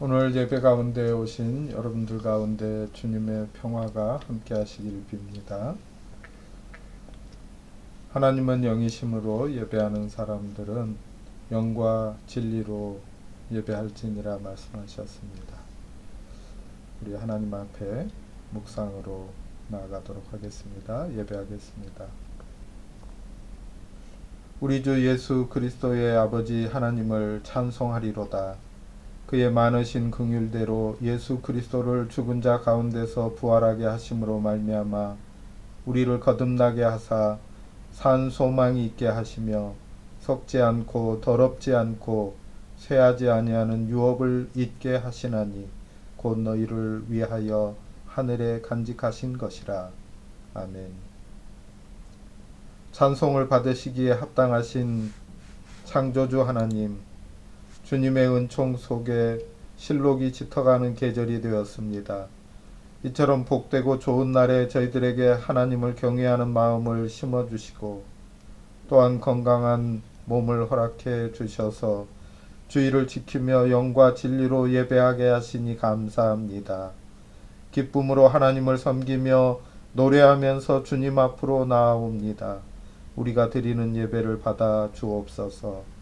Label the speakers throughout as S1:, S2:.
S1: 오늘 예배 가운데 오신 여러분들 가운데 주님의 평화가 함께 하시길 빕니다. 하나님은 영이심으로 예배하는 사람들은 영과 진리로 예배할지니라 말씀하셨습니다. 우리 하나님 앞에 묵상으로 나아가도록 하겠습니다. 예배하겠습니다. 우리 주 예수 그리스도의 아버지 하나님을 찬송하리로다. 그의 많으신 긍휼대로 예수 그리스도를 죽은 자 가운데서 부활하게 하심으로 말미암아 우리를 거듭나게 하사 산 소망이 있게 하시며 썩지 않고 더럽지 않고 쇠하지 아니하는 유업을 잊게 하시나니 곧 너희를 위하여 하늘에 간직하신 것이라. 아멘. 찬송을 받으시기에 합당하신 창조주 하나님, 주님의 은총 속에 실록이 짙어가는 계절이 되었습니다. 이처럼 복되고 좋은 날에 저희들에게 하나님을 경외하는 마음을 심어주시고 또한 건강한 몸을 허락해 주셔서 주의를 지키며 영과 진리로 예배하게 하시니 감사합니다. 기쁨으로 하나님을 섬기며 노래하면서 주님 앞으로 나아옵니다. 우리가 드리는 예배를 받아 주옵소서.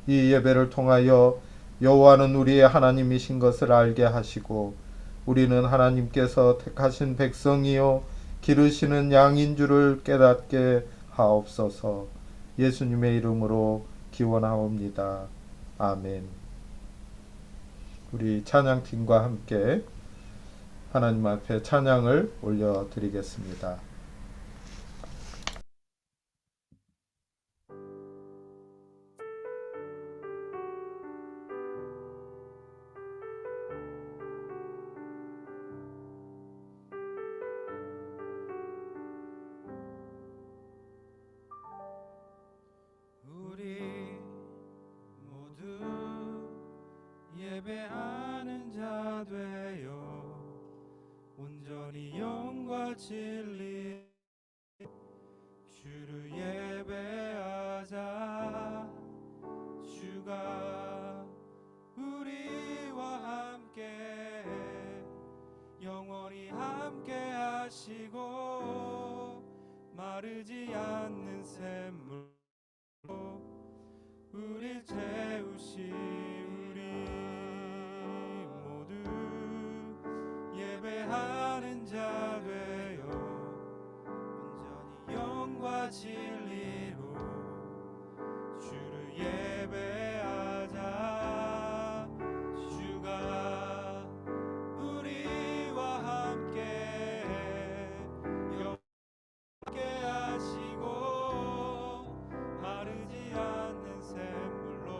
S1: 이 예배를 통하여 여호와는 우리의 하나님이신 것을 알게 하시고 우리는 하나님께서 택하신 백성이요 기르시는 양인 줄을 깨닫게 하옵소서. 예수님의 이름으로 기원하옵니다. 아멘. 우리 찬양팀과 함께 하나님 앞에 찬양을 올려드리겠습니다.
S2: 우리 모두 예배하는 자 되어 온전히 영과 진리 주를 예배하자. 주가 우리와 함께 영원히 함께 하시고 마르지 않는 샘물 우릴 채우시. 우리 모두 예배하는 자 되어 온전히 영과 진리로 주를 예배하자. 주가 우리와 함께 영원히 하시고 마르지 않는 샘물로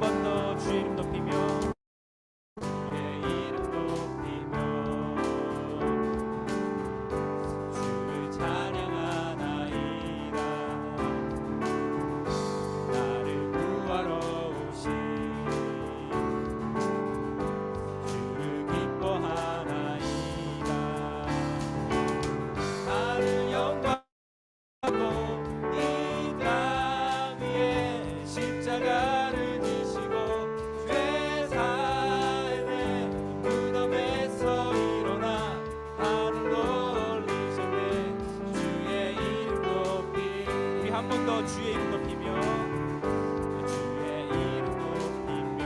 S2: 번 더 주의 이름 높이며 주의 이름 높이며 주를 찬양하나이다. 나를 구하러 오신 주를 기뻐하나이다. 나를 영광하고 이 땅 위에 십자가를 지시고 죄사의 무덤에서 일어나 하늘로 올리셨네. 주의 이름 높이 우리 한 번 더 주의 이름 높이며 주의 이름 높이며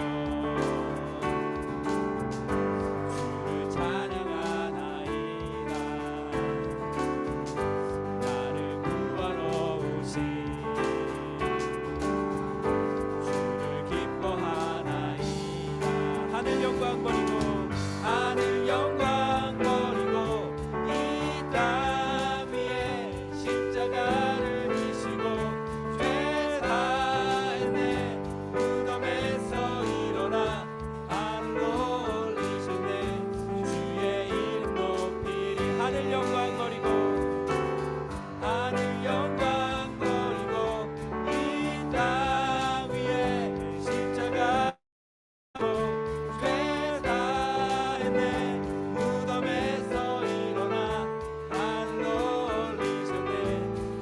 S2: 주를 찬양하나이다. 나를 구하러 오신 주를 기뻐하나이다. 하늘 영광 버리고 하늘 영광 버리고 이 땅 위에 십자가를 지시고 죄사했네. 무덤에서 일어나 하늘로 올리셨네. 주의 이름 높이리. 하늘 영광 버리고 하늘 영광 버리고 이 땅 위에 십자가 죄사했네. 무덤에서 일어나 하늘로 올리셨네.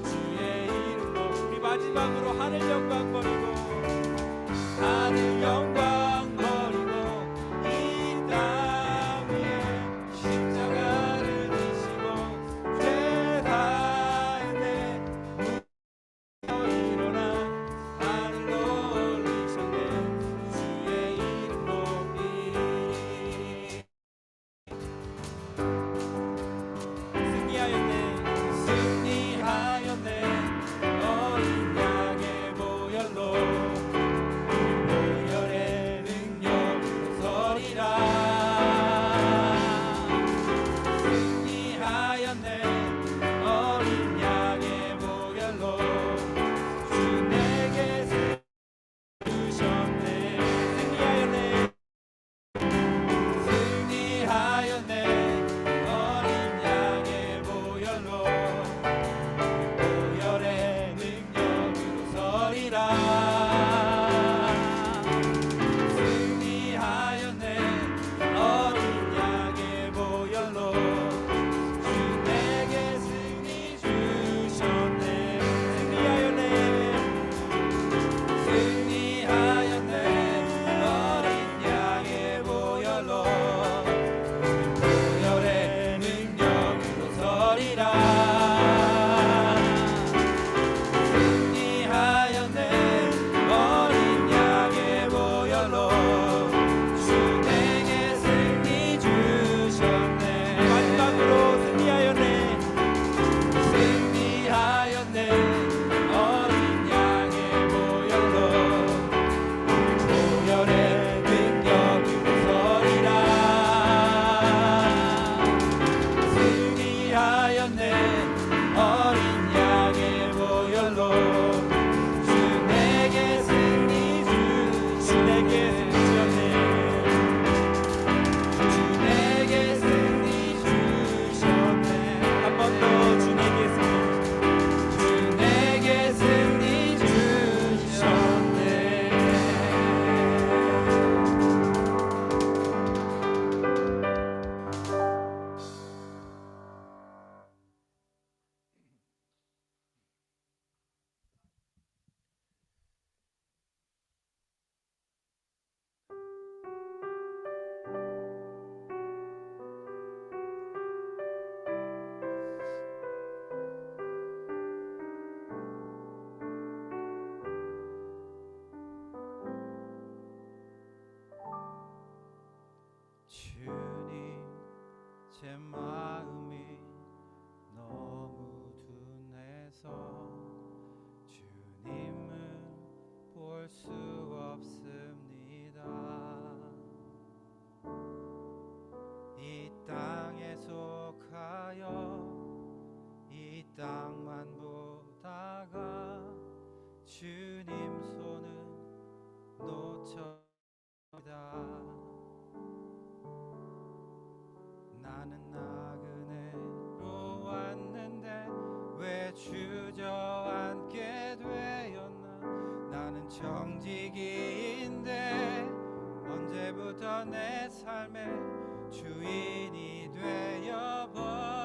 S2: 주의 이름 높이. 마지막으로 하늘 영광 버리고 하늘 영광 버리고 이 땅 위에 십자가를 지시고 죄사했네. 일어나 하늘로 올리셨네. 주의 이름 높이. 승리하였네. 승리하였네. 어린 양의 보혈로 보혈의 능력으로 서리라. 승리하였네. 어린 양의 보혈로 주 내게 주셨네. 승리하였네. 승리하였네. 어린 양의 보혈로 보혈의 능력으로 서리라. 승리하였네. 어린 양의 보혈로 주 내게 승리 주셨네. 승리하였네. 승리하였네. 어린 양의 보혈로 보혈의 능력으로 서리라. 승리하였네. 어린 양의 보혈로 주 내게 승리 주셨네. 마지막으로 승리하였네. 승리하였네. 어린 양의 보혈로 보혈의 능력으로 서리라. 승리하였네. 어린 양의 보혈로 주 내게 승리 주 내게 주셨네. 주 내게 승리 주셨네. 한 번 더 주 내게 승리 주 내게 승리 주셨네. 주님, 제 마음이 너무 둔해서 주님을 볼 수 없습니다. 이 땅에 속하여 이 땅만 보다가 주님 손을 놓쳐 나는 나그네로 왔는데 왜 주저앉게 되었나. 나는 청지기인데 언제부터 내 삶의 주인이 되어버렸나.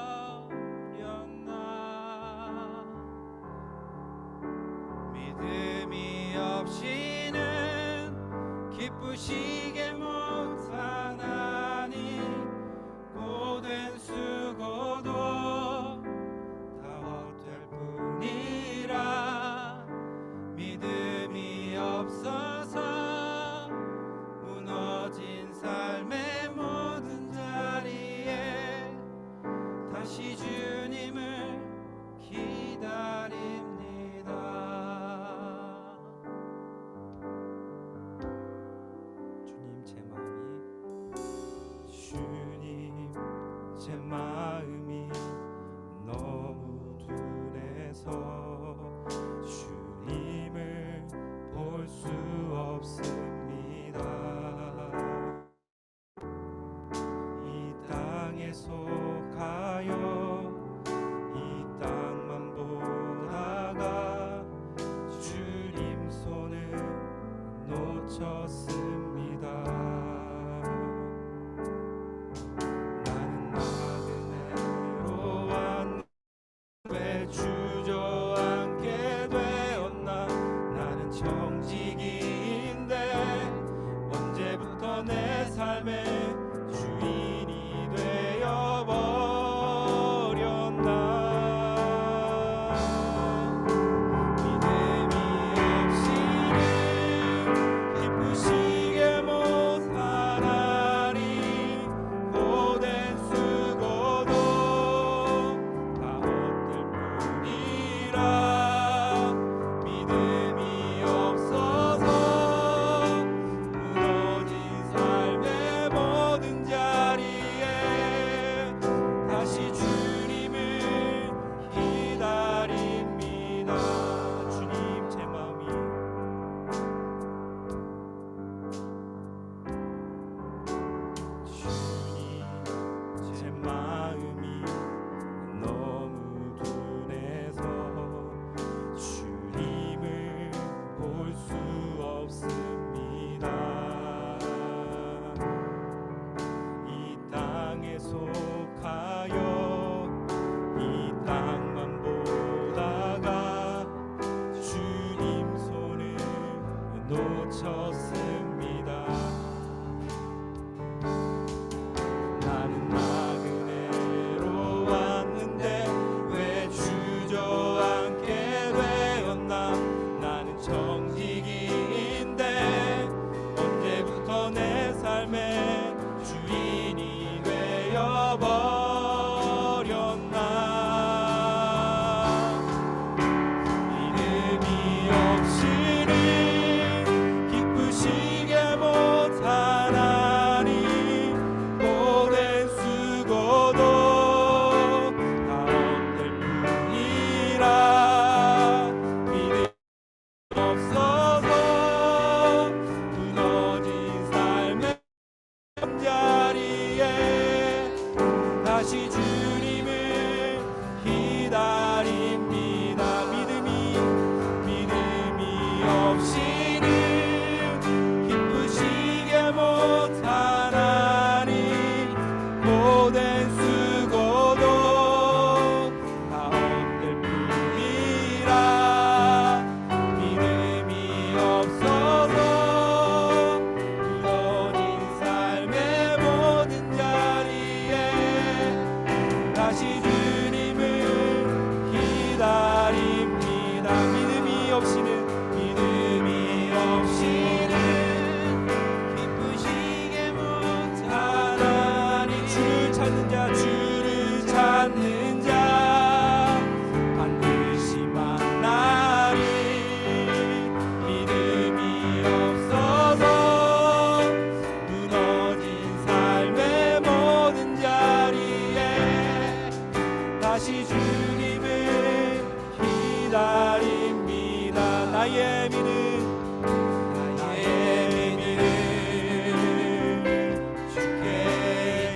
S2: 믿음이 없이는 기쁘시게 못하나니 고된 수고도 다 헛될 뿐이라. 믿음이 없어서 무너진 삶의 모든 자리에 다시 주님을 기다립니다. 주님 제 마음이 너무 둔해서 주님을 볼 수 없습니다. 이 땅에 속하여 이 땅만 보다가 주님 손을 놓쳤습니다. 나는 나그네로 왔는데 왜 주저앉게 되었나. 나는 청지기인데 언제부터 내 삶의 주인이 되어버렸나. 믿음이 없이는 기쁘시게 못하나니 고된 수고도 다 헛될 뿐이라. 믿음이 없어서 무너진 삶의 모든 자리에 다시 주님을 기다립니다. 주님 제 마음이 주님 제 마음이 너무 둔해서 주님을 볼 수 없습니다. 이 땅에 속하여 이 땅만 보다가 주님 손을 놓쳤습니다. 나는 나그네로 왔는데 왜 주저앉게 되었나. 나는 청지기인데 언제부터 내 삶의 주인이 되어버렸나. 믿음이 없이는 기쁘시게 못하나니 고된 수고도 다 헛될 뿐이라. 믿음이 없어서 무너진 삶의 자리에 다시 주님을 기다립니다. 믿음이 없이는 기쁘시게 못하나니 고된 수고도 다 헛될 뿐이라. 믿음이 없어서 무너진 삶의 모든 자리에 다시 주님을 기다립니다. 믿음이 없이는 기쁘시게 못하나니 주를 찾는 자 반드시 만나리. 믿음이 없어서 무너진 삶의 모든 자리에 다시 주님을 기다립니다. 나의 믿음 주께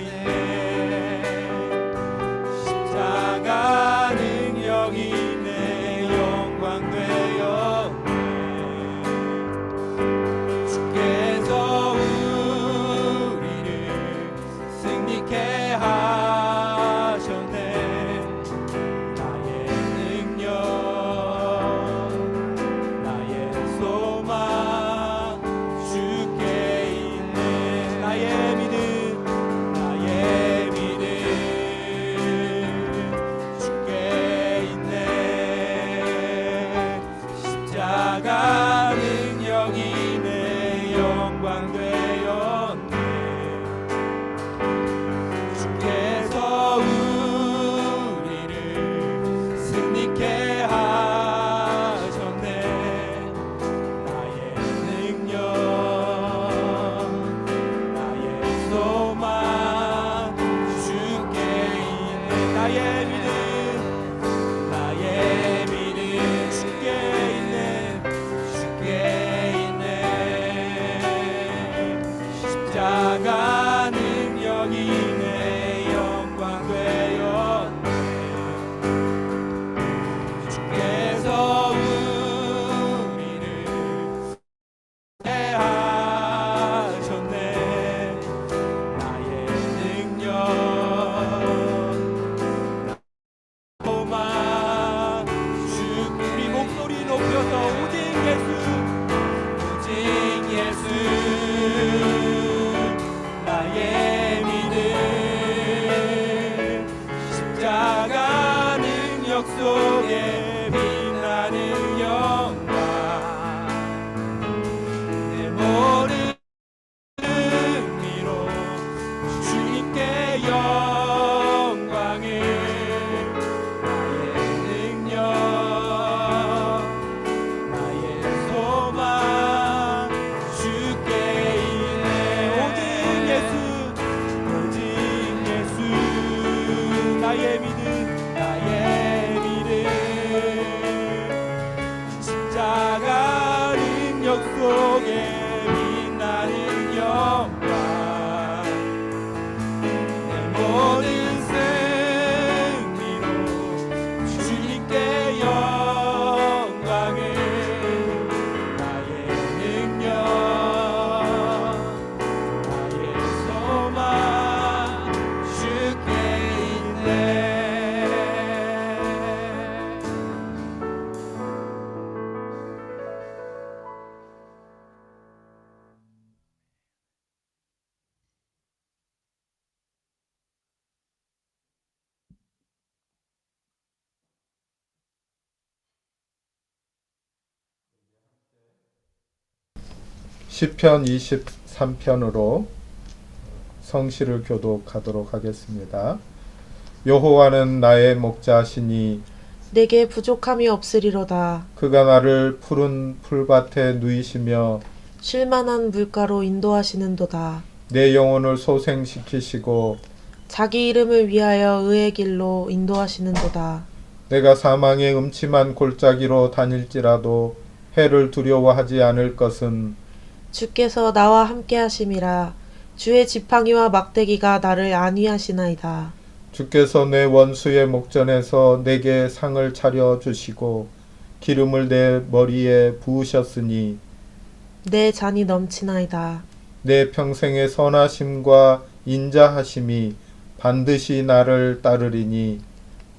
S2: 있네. 나의 믿음 주께 있네 십자가 능력이 내 영광 되었네 주께서 우리를 하셨네 나의 능력 소망 주 우리 목소리 높여서 오직 예수 나의 믿음 십자가 능력 속에 빛나는 영광 내 모든 의미로 주님께 영광을 나의 능력 나의 소망 주께 있네 오직 예수 나의 믿음 십자가 능력 속에 빛나는 영광 내 모든 승리로 주님께 영광을 나의 능력 나의 소망 주께 있네
S1: 시편 23편으로 성시를 교독하도록 하겠습니다. 여호와는 나의 목자시니
S3: 내게 부족함이 없으리로다.
S1: 그가 나를 푸른 풀밭에 누이시며
S3: 쉴만한 물가로 인도하시는도다.
S1: 내 영혼을 소생시키시고
S3: 자기 이름을 위하여 의의 길로 인도하시는도다.
S1: 내가 사망의 음침한 골짜기로 다닐지라도 해를 두려워하지 않을 것은
S3: 주께서 나와 함께 하심이라. 주의 지팡이와 막대기가 나를 안위하시나이다.
S1: 주께서 내 원수의 목전에서 내게 상을 차려 주시고 기름을 내 머리에 부으셨으니
S3: 내 잔이 넘치나이다.
S1: 내 평생의 선하심과 인자하심이 반드시 나를 따르리니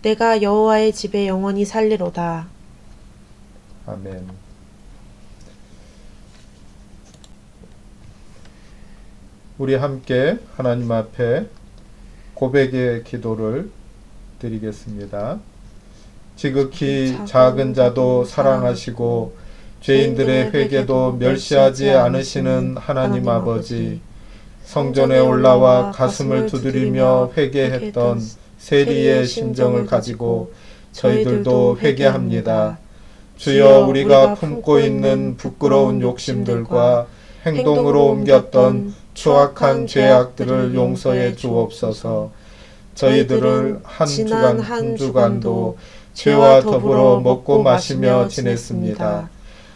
S3: 내가 여호와의 집에 영원히 살리로다.
S1: 아멘. 우리 함께 하나님 앞에 고백의 기도를 드리겠습니다. 지극히 작은 자도 사랑하시고 죄인들의 회개도 멸시하지 않으시는 하나님 아버지, 성전에 올라와 가슴을 두드리며 회개했던 세리의 심정을 가지고 저희들도 회개합니다. 주여, 우리가 품고 있는 부끄러운 욕심들과 행동으로 옮겼던 추악한 죄악들을 용서해 주옵소서. 저희들을 지난 한 주간도 죄와 더불어 먹고 마시며 지냈습니다.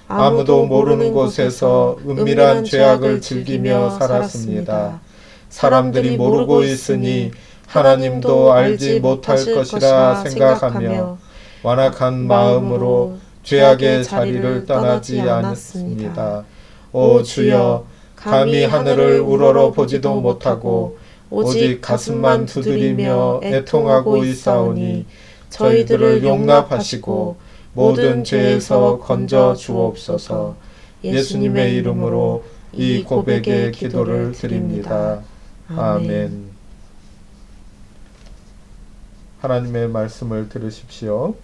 S1: 아무도 모르는 곳에서 은밀한 죄악을 즐기며 살았습니다. 사람들이 모르고 있으니 하나님도 알지 못할 것이라 생각하며 완악한 마음으로 죄악의 자리를 떠나지 않았습니다. 오 주여, 감히 하늘을 우러러 보지도 못하고 오직 가슴만 두드리며 애통하고 있사오니 저희들을 용납하시고 모든 죄에서 건져 주옵소서. 예수님의 이름으로 이 고백의 기도를 드립니다. 아멘. 하나님의 말씀을 들으십시오.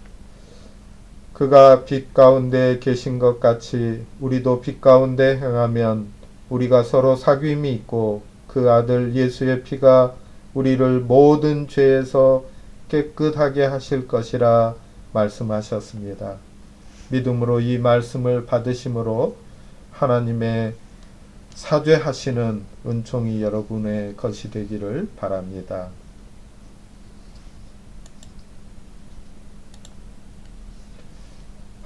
S1: 그가 빛 가운데 계신 것 같이 우리도 빛 가운데 행하면 우리가 서로 사귐이 있고 그 아들 예수의 피가 우리를 모든 죄에서 깨끗하게 하실 것이라 말씀하셨습니다. 믿음으로 이 말씀을 받으심으로 하나님의 사죄하시는 은총이 여러분의 것이 되기를 바랍니다.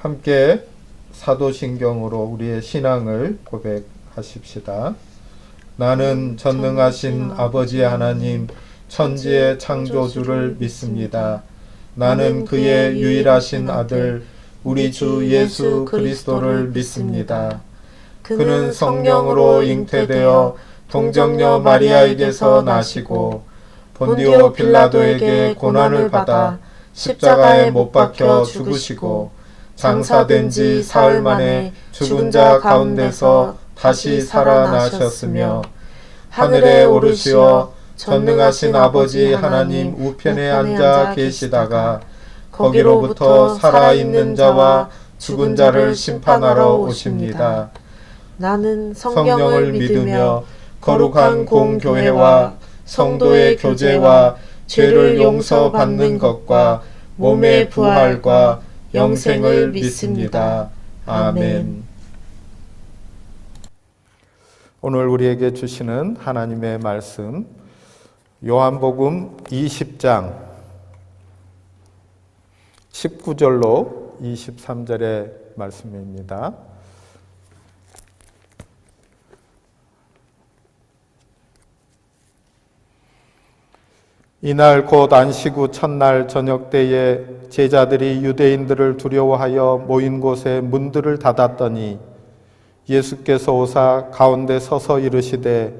S1: 함께 사도신경으로 우리의 신앙을 고백하십시다. 나는 전능하신 아버지 하나님 천지의 창조주를 믿습니다. 나는 그의 유일하신 아들 우리 주 예수 그리스도를 믿습니다. 그는 성령으로 잉태되어 동정녀 마리아에게서 나시고 본디오 빌라도에게 고난을 받아 십자가에 못 박혀 죽으시고 장사된 지 사흘 만에 죽은 자 가운데서 다시 살아나셨으며 하늘에 오르시어 전능하신 아버지 하나님 우편에 앉아 계시다가 거기로부터 살아있는 자와 죽은 자를 심판하러 오십니다.
S3: 나는
S1: 성령을 믿으며 거룩한 공교회와 성도의 교제와 죄를 용서받는 것과 몸의 부활과 영생을 믿습니다. 아멘. 오늘 우리에게 주시는 하나님의 말씀 요한복음 20장 19절로 23절의 말씀입니다. 이날 곧 안식 후 첫날 저녁 때에 제자들이 유대인들을 두려워하여 모인 곳에 문들을 닫았더니 예수께서 오사 가운데 서서 이르시되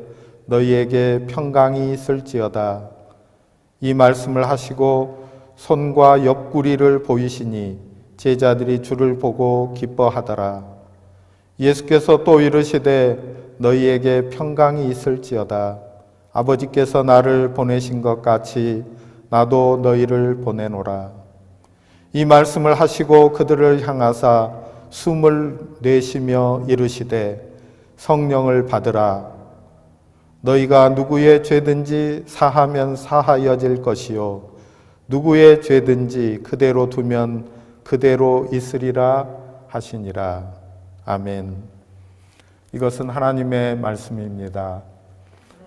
S1: 너희에게 평강이 있을지어다. 이 말씀을 하시고 손과 옆구리를 보이시니 제자들이 주를 보고 기뻐하더라. 예수께서 또 이르시되 너희에게 평강이 있을지어다. 아버지께서 나를 보내신 것 같이 나도 너희를 보내노라. 이 말씀을 하시고 그들을 향하사 숨을 내쉬며 이르시되 성령을 받으라. 너희가 누구의 죄든지 사하면 사하여질 것이요 누구의 죄든지 그대로 두면 그대로 있으리라 하시니라. 아멘. 이것은 하나님의 말씀입니다.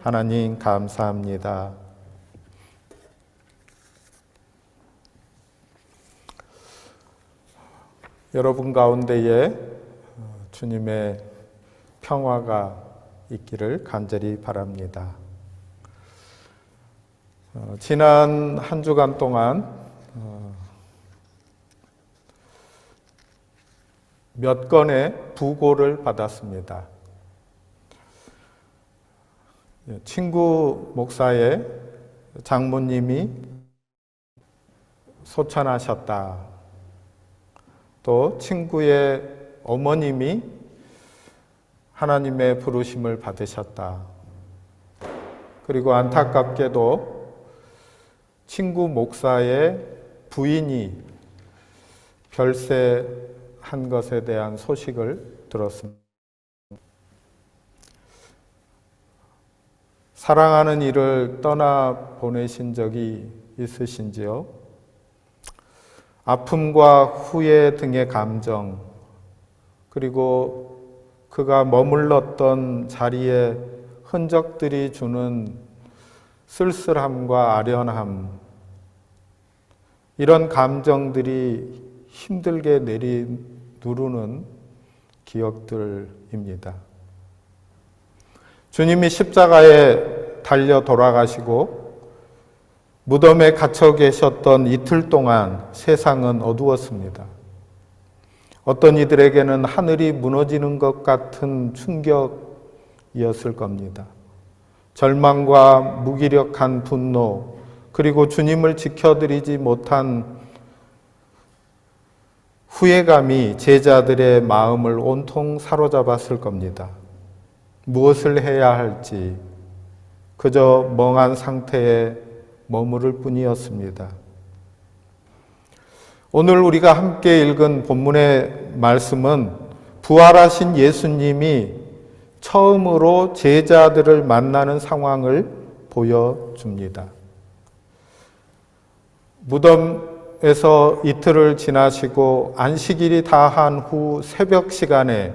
S1: 하나님 감사합니다. 여러분 가운데에 주님의 평화가 있기를 간절히 바랍니다. 지난 한 주간 동안 몇 건의 부고를 받았습니다. 친구 목사의 장모님이 소천하셨다. 또 친구의 어머님이 하나님의 부르심을 받으셨다. 그리고 안타깝게도 친구 목사의 부인이 별세한 것에 대한 소식을 들었습니다. 사랑하는 이를 떠나 보내신 적이 있으신지요? 아픔과 후회 등의 감정, 그리고 그가 머물렀던 자리의 흔적들이 주는 쓸쓸함과 아련함, 이런 감정들이 힘들게 누르는 기억들입니다. 주님이 십자가에 달려 돌아가시고 무덤에 갇혀 계셨던 이틀 동안 세상은 어두웠습니다. 어떤 이들에게는 하늘이 무너지는 것 같은 충격이었을 겁니다. 절망과 무기력한 분노, 그리고 주님을 지켜드리지 못한 후회감이 제자들의 마음을 온통 사로잡았을 겁니다. 무엇을 해야 할지 그저 멍한 상태에 머무를 뿐이었습니다. 오늘 우리가 함께 읽은 본문의 말씀은 부활하신 예수님이 처음으로 제자들을 만나는 상황을 보여줍니다. 무덤에서 이틀을 지나시고 안식일이 다한 후 새벽 시간에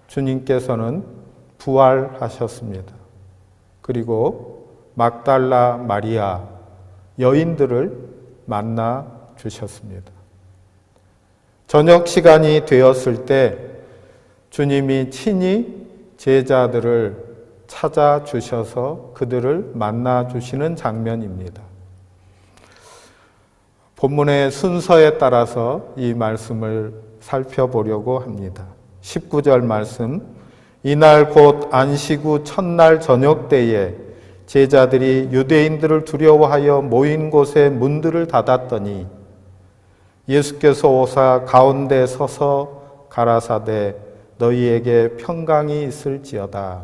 S1: 주님께서는 부활하셨습니다. 그리고 막달라 마리아 여인들을 만나 주셨습니다. 저녁 시간이 되었을 때 주님이 친히 제자들을 찾아주셔서 그들을 만나주시는 장면입니다. 본문의 순서에 따라서 이 말씀을 살펴보려고 합니다. 19절 말씀, 이날 곧 안식 후 첫날 저녁 때에 제자들이 유대인들을 두려워하여 모인 곳에 문들을 닫았더니 예수께서 오사 가운데 서서 가라사대 너희에게 평강이 있을지어다.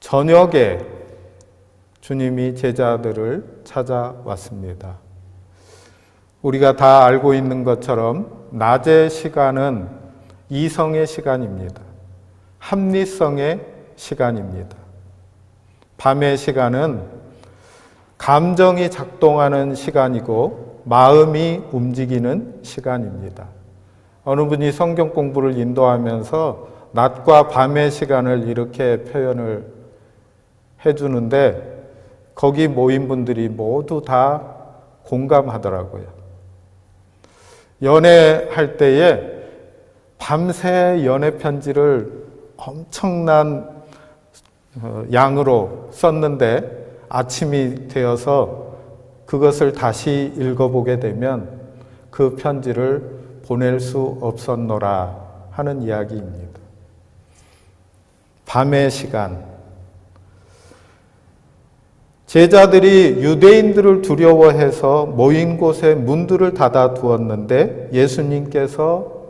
S1: 저녁에 주님이 제자들을 찾아왔습니다. 우리가 다 알고 있는 것처럼 낮의 시간은 이성의 시간입니다. 합리성의 시간입니다. 밤의 시간은 감정이 작동하는 시간이고 마음이 움직이는 시간입니다. 어느 분이 성경 공부를 인도하면서 낮과 밤의 시간을 이렇게 표현을 해주는데 거기 모인 분들이 모두 다 공감하더라고요. 연애할 때에 밤새 연애 편지를 엄청난 양으로 썼는데 아침이 되어서 그것을 다시 읽어보게 되면 그 편지를 보낼 수 없었노라 하는 이야기입니다. 밤의 시간. 제자들이 유대인들을 두려워해서 모인 곳에 문들을 닫아 두었는데 예수님께서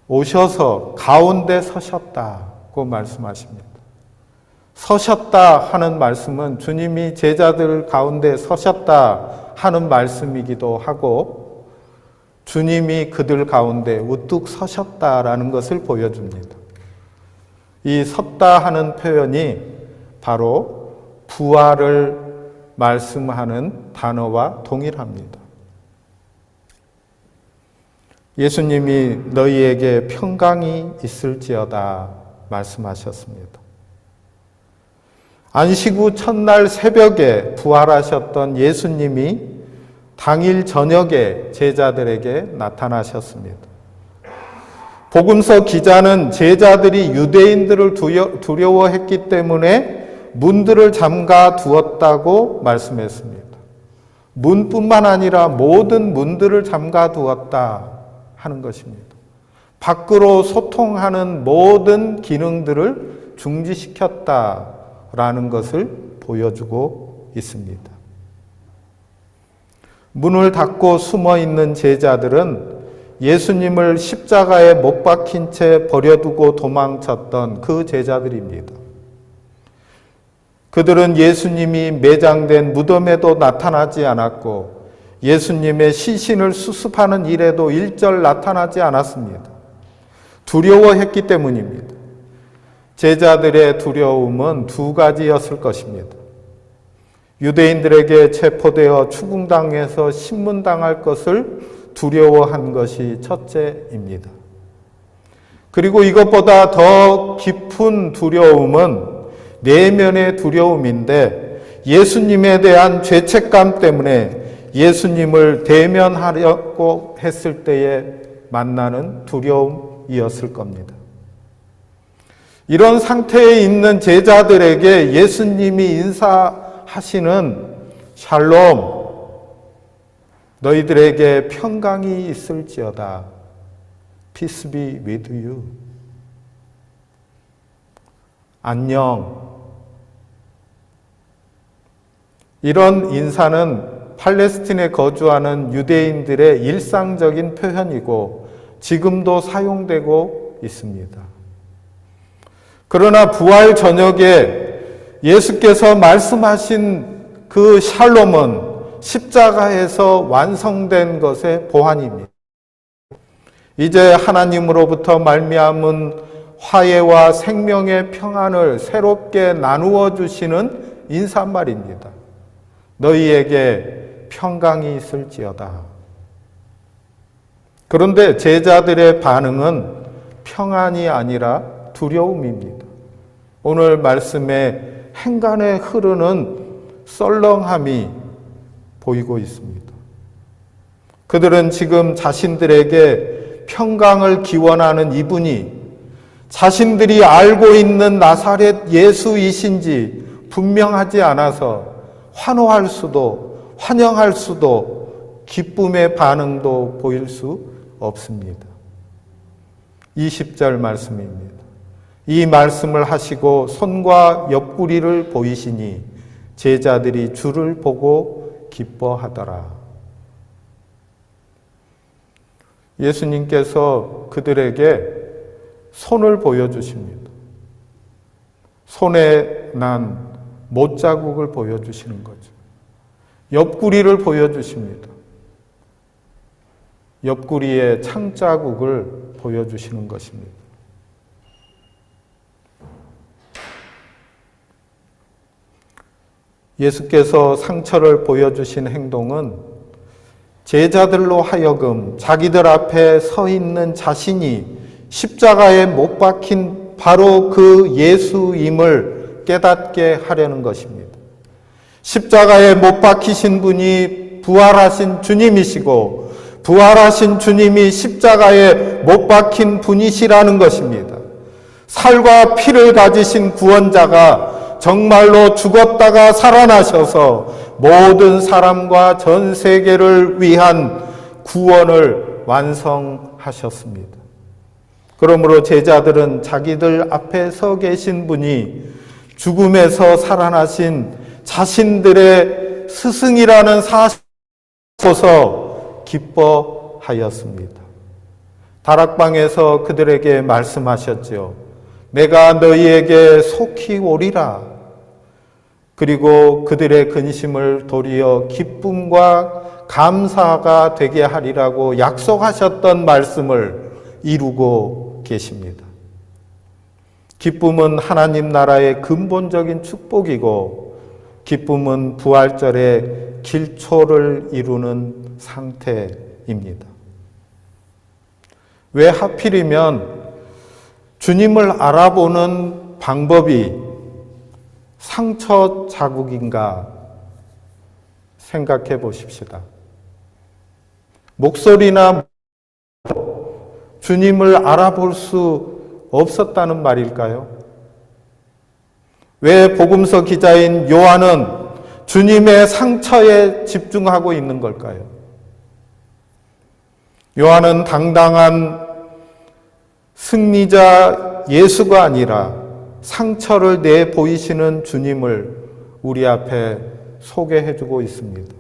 S1: 오셔서 가운데 서셨다고 말씀하십니다. 서셨다 하는 말씀은 주님이 제자들 가운데 서셨다 하는 말씀이기도 하고 주님이 그들 가운데 우뚝 서셨다라는 것을 보여줍니다. 이 섰다 하는 표현이 바로 부활을 말씀하는 단어와 동일합니다. 예수님이 너희에게 평강이 있을지어다 말씀하셨습니다. 안식 후 첫날 새벽에 부활하셨던 예수님이 당일 저녁에 제자들에게 나타나셨습니다. 복음서 기자는 제자들이 유대인들을 두려워했기 때문에 문들을 잠가 두었다고 말씀했습니다. 문뿐만 아니라 모든 문들을 잠가 두었다 하는 것입니다. 밖으로 소통하는 모든 기능들을 중지시켰다라는 것을 보여주고 있습니다. 문을 닫고 숨어 있는 제자들은 예수님을 십자가에 못 박힌 채 버려두고 도망쳤던 그 제자들입니다. 그들은 예수님이 매장된 무덤에도 나타나지 않았고 예수님의 시신을 수습하는 일에도 일절 나타나지 않았습니다. 두려워했기 때문입니다. 제자들의 두려움은 두 가지였을 것입니다. 유대인들에게 체포되어 추궁당해서 신문당할 것을 두려워한 것이 첫째입니다. 그리고 이것보다 더 깊은 두려움은 내면의 두려움인데 예수님에 대한 죄책감 때문에 예수님을 대면하려고 했을 때에 만나는 두려움이었을 겁니다. 이런 상태에 있는 제자들에게 예수님이 인사하시는 샬롬, 너희들에게 평강이 있을지어다. Peace be with you. 안녕. 이런 인사는 팔레스틴에 거주하는 유대인들의 일상적인 표현이고 지금도 사용되고 있습니다. 그러나 부활 저녁에 예수께서 말씀하신 그 샬롬은 십자가에서 완성된 것의 보완입니다. 이제 하나님으로부터 말미암은 화해와 생명의 평안을 새롭게 나누어 주시는 인사말입니다. 너희에게 평강이 있을지어다. 그런데 제자들의 반응은 평안이 아니라 두려움입니다. 오늘 말씀에 행간에 흐르는 썰렁함이 보이고 있습니다. 그들은 지금 자신들에게 평강을 기원하는 이분이 자신들이 알고 있는 나사렛 예수이신지 분명하지 않아서 환호할 수도 환영할 수도 기쁨의 반응도 보일 수 없습니다. 20절 말씀입니다. 이 말씀을 하시고 손과 옆구리를 보이시니 제자들이 주를 보고 기뻐하더라. 예수님께서 그들에게 손을 보여주십니다. 손에 난 못자국을 보여주시는 거죠. 옆구리를 보여주십니다. 옆구리에 창자국을 보여주시는 것입니다. 예수께서 상처를 보여주신 행동은 제자들로 하여금 자기들 앞에 서 있는 자신이 십자가에 못 박힌 바로 그 예수임을 깨닫게 하려는 것입니다. 십자가에 못 박히신 분이 부활하신 주님이시고 부활하신 주님이 십자가에 못 박힌 분이시라는 것입니다. 살과 피를 가지신 구원자가 정말로 죽었다가 살아나셔서 모든 사람과 전 세계를 위한 구원을 완성하셨습니다. 그러므로 제자들은 자기들 앞에 서 계신 분이 죽음에서 살아나신 자신들의 스승이라는 사실을 기뻐하였습니다. 다락방에서 그들에게 말씀하셨죠. 내가 너희에게 속히 오리라. 그리고 그들의 근심을 도리어 기쁨과 감사가 되게 하리라고 약속하셨던 말씀을 이루고 계십니다. 기쁨은 하나님 나라의 근본적인 축복이고 기쁨은 부활절의 길초를 이루는 상태입니다. 왜 하필이면 주님을 알아보는 방법이 상처 자국인가 생각해 보십시다. 목소리나 주님을 알아볼 수 없었다는 말일까요? 왜 복음서 기자인 요한은 주님의 상처에 집중하고 있는 걸까요? 요한은 당당한 승리자 예수가 아니라 상처를 내보이시는 주님을 우리 앞에 소개해주고 있습니다.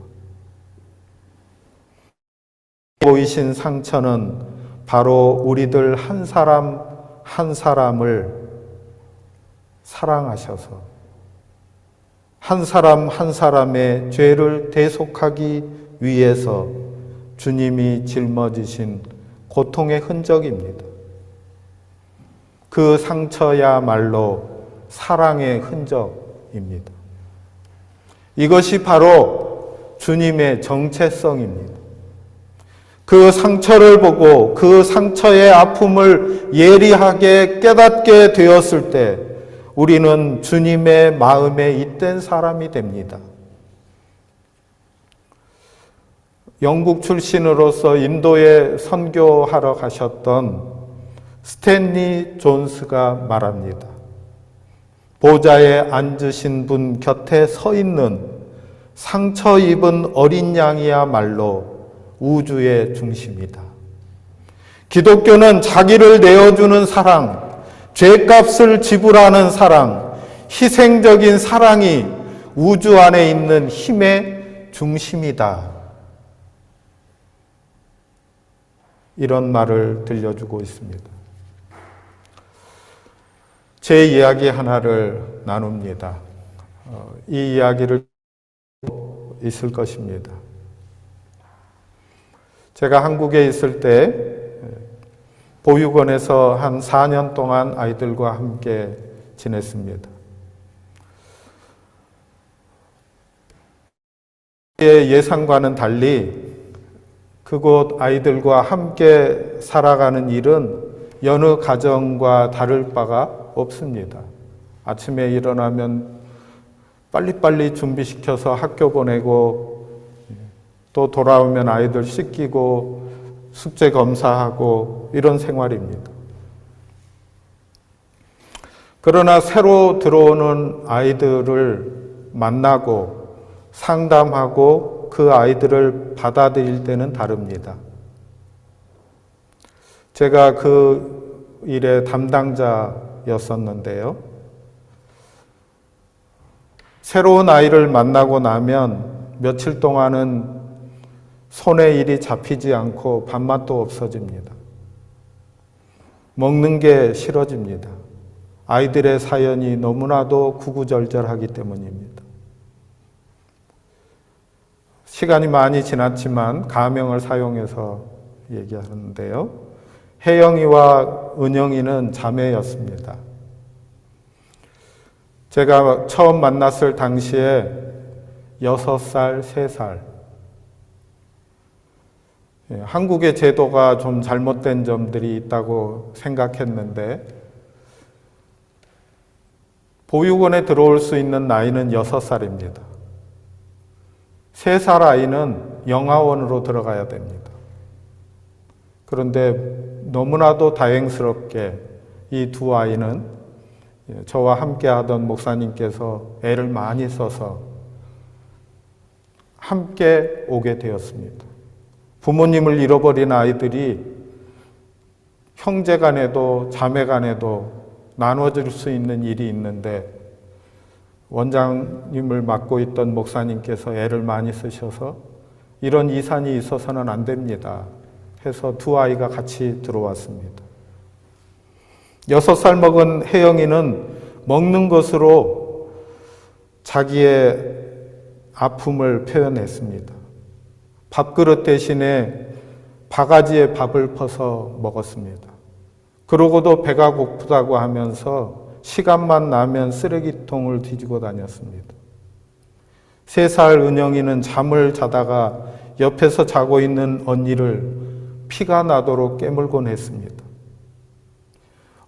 S1: 보이신 상처는 바로 우리들 한 사람 한 사람을 사랑하셔서 한 사람 한 사람의 죄를 대속하기 위해서 주님이 짊어지신 고통의 흔적입니다. 그 상처야말로 사랑의 흔적입니다. 이것이 바로 주님의 정체성입니다. 그 상처를 보고 그 상처의 아픔을 예리하게 깨닫게 되었을 때 우리는 주님의 마음에 잇된 사람이 됩니다. 영국 출신으로서 인도에 선교하러 가셨던 스탠리 존스가 말합니다. 보좌에 앉으신 분 곁에 서 있는 상처 입은 어린 양이야말로 우주의 중심이다. 기독교는 자기를 내어주는 사랑, 죄값을 지불하는 사랑, 희생적인 사랑이 우주 안에 있는 힘의 중심이다. 이런 말을 들려주고 있습니다. 제 이야기 하나를 나눕니다. 이 이야기를 있을 것입니다. 제가 한국에 있을 때 보육원에서 한 4년 동안 아이들과 함께 지냈습니다. 예상과는 달리 그곳 아이들과 함께 살아가는 일은 여느 가정과 다를 바가 없습니다. 아침에 일어나면 빨리빨리 준비시켜서 학교 보내고 또 돌아오면 아이들 씻기고 숙제 검사하고 이런 생활입니다. 그러나 새로 들어오는 아이들을 만나고 상담하고 그 아이들을 받아들일 때는 다릅니다. 제가 그 일의 담당자였었는데요. 새로운 아이를 만나고 나면 며칠 동안은 손에 일이 잡히지 않고 밥맛도 없어집니다. 먹는 게 싫어집니다. 아이들의 사연이 너무나도 구구절절하기 때문입니다. 시간이 많이 지났지만 가명을 사용해서 얘기하는데요. 혜영이와 은영이는 자매였습니다. 제가 처음 만났을 당시에 6살, 3살. 한국의 제도가 좀 잘못된 점들이 있다고 생각했는데 보육원에 들어올 수 있는 나이는 6살입니다. 3살 아이는 영아원으로 들어가야 됩니다. 그런데 너무나도 다행스럽게 이 두 아이는 저와 함께 하던 목사님께서 애를 많이 써서 함께 오게 되었습니다. 부모님을 잃어버린 아이들이 형제 간에도 자매 간에도 나눠줄 수 있는 일이 있는데 원장님을 맡고 있던 목사님께서 애를 많이 쓰셔서 이런 이산이 있어서는 안 됩니다 해서 두 아이가 같이 들어왔습니다. 6살 먹은 혜영이는 먹는 것으로 자기의 아픔을 표현했습니다. 밥그릇 대신에 바가지에 밥을 퍼서 먹었습니다. 그러고도 배가 고프다고 하면서 시간만 나면 쓰레기통을 뒤지고 다녔습니다. 3살 은영이는 잠을 자다가 옆에서 자고 있는 언니를 피가 나도록 깨물곤 했습니다.